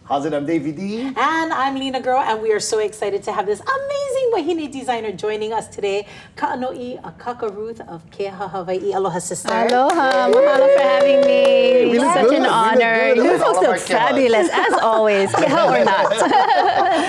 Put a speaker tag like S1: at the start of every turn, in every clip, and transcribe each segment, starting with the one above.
S1: How's it? I'm Davey D.
S2: And I'm Lina Girl, and we are so excited to have this amazing wahine designer joining us today. Ka'ano'i Akaka Ruth of Keha Hawai'i. Aloha, sister.
S3: Aloha. Mahalo for having me.
S1: We look
S3: Such
S1: good.
S3: an honor.
S1: We look good.
S3: You folks
S1: All of our
S3: look fabulous, as always. Keha or not.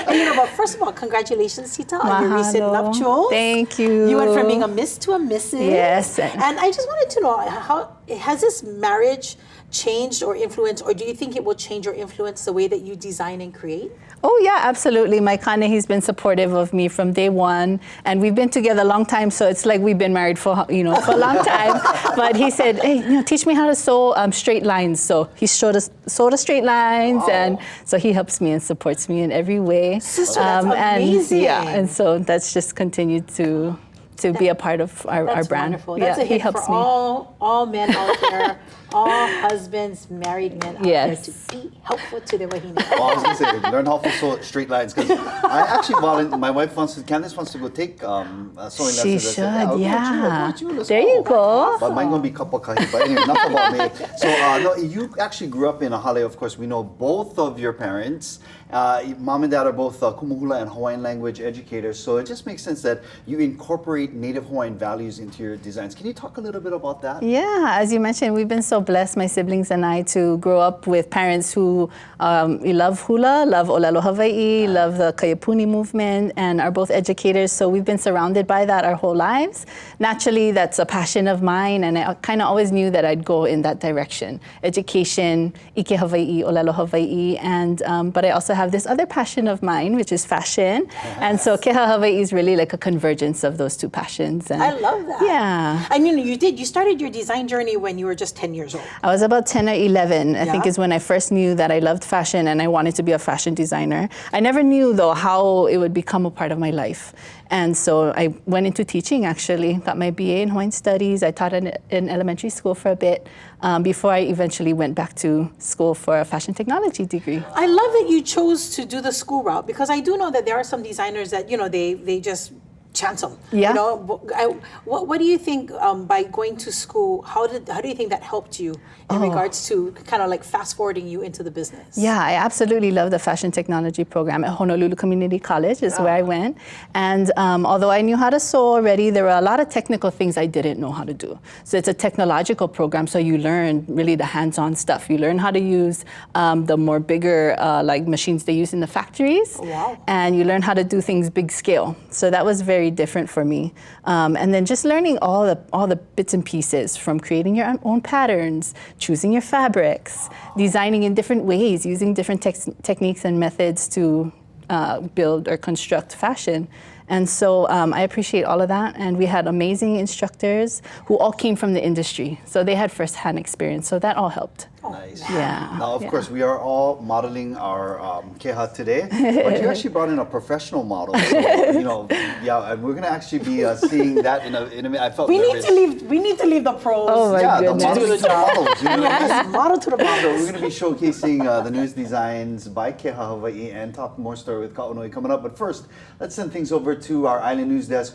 S2: And but first of all, congratulations, Tita, on your recent nuptials.
S3: Thank you.
S2: You went from being a miss to a missus.
S3: Yes.
S2: And I just wanted to know, how has this marriage changed or influenced, or do you think it will change or influence the way that you design and create?
S3: Oh yeah, absolutely. My kane, he's been supportive of me from day one, and we've been together a long time. So it's like we've been married for for a long time. But he said, "Hey, teach me how to sew straight lines." So he showed us sew the straight lines, and so he helps me and supports me in every way.
S2: Sister, that's amazing.
S3: And so that's just continued to be a part of our brand.
S2: Wonderful. That's a hit for all men out there, all husbands, married men out there, to be helpful to their wahine.
S1: Well, I was going to say, learn how to sew straight lines, because I actually my wife Candace wants to go take sewing lessons.
S3: She should,
S1: Let's
S3: there
S1: go.
S3: you go.
S1: But mine's going to be kapakahi. But anyway, enough about me. So, no, you actually grew up in a hale. Of course, we know both of your parents. Mom and dad are both kumuhula and Hawaiian language educators, so it just makes sense that you incorporate Native Hawaiian values into your designs. Can you talk a little bit about that?
S3: Yeah, as you mentioned, we've been so blessed, my siblings and I, to grow up with parents who love hula, love Olelo Hawaii, love the Kaiapuni movement, and are both educators, so we've been surrounded by that our whole lives. Naturally, that's a passion of mine, and I kind of always knew that I'd go in that direction. Education, Ike Hawaii, Olelo Hawaii, and but I also have this other passion of mine, which is fashion. And so Keha Hawai'i is really like a convergence of those two passions. And
S2: I love that.
S3: Yeah.
S2: And you started your design journey when you were just 10 years old.
S3: I was about 10 or 11, I think, is when I first knew that I loved fashion and I wanted to be a fashion designer. I never knew, though, how it would become a part of my life. And so I went into teaching, actually, got my BA in Hawaiian Studies. I taught in elementary school for a bit before I eventually went back to school for a fashion technology degree.
S2: I love that you chose to do the school route, because I do know that there are some designers that, they just chance them.
S3: Yeah.
S2: What do you think by going to school, how do you think that helped you in regards to kind of like fast forwarding you into the business?
S3: Yeah, I absolutely love the fashion technology program at Honolulu Community College is where I went. And although I knew how to sew already, there were a lot of technical things I didn't know how to do. So it's a technological program, so you learn really the hands-on stuff. You learn how to use the more bigger like machines they use in the factories.
S2: Wow.
S3: And you learn how to do things big scale. So that was very different for me. And then just learning all the bits and pieces, from creating your own patterns, choosing your fabrics, designing in different ways, using different techniques and methods to build or construct fashion. And so I appreciate all of that. And we had amazing instructors who all came from the industry. So they had firsthand experience. So that all helped.
S1: Nice.
S3: Yeah.
S1: Now, of course, we are all modeling our Keha today, but you actually brought in a professional model. So, and we're going to actually be seeing that in a minute. I felt nervous.
S2: We need to leave the pros.
S3: Oh my goodness.
S1: The models to the models.
S2: Yes, model to the model.
S1: So we're going to be showcasing the newest designs by Keha Hawai'i and talk more story with Ka'ano'i coming up. But first, let's send things over to our Island News Desk.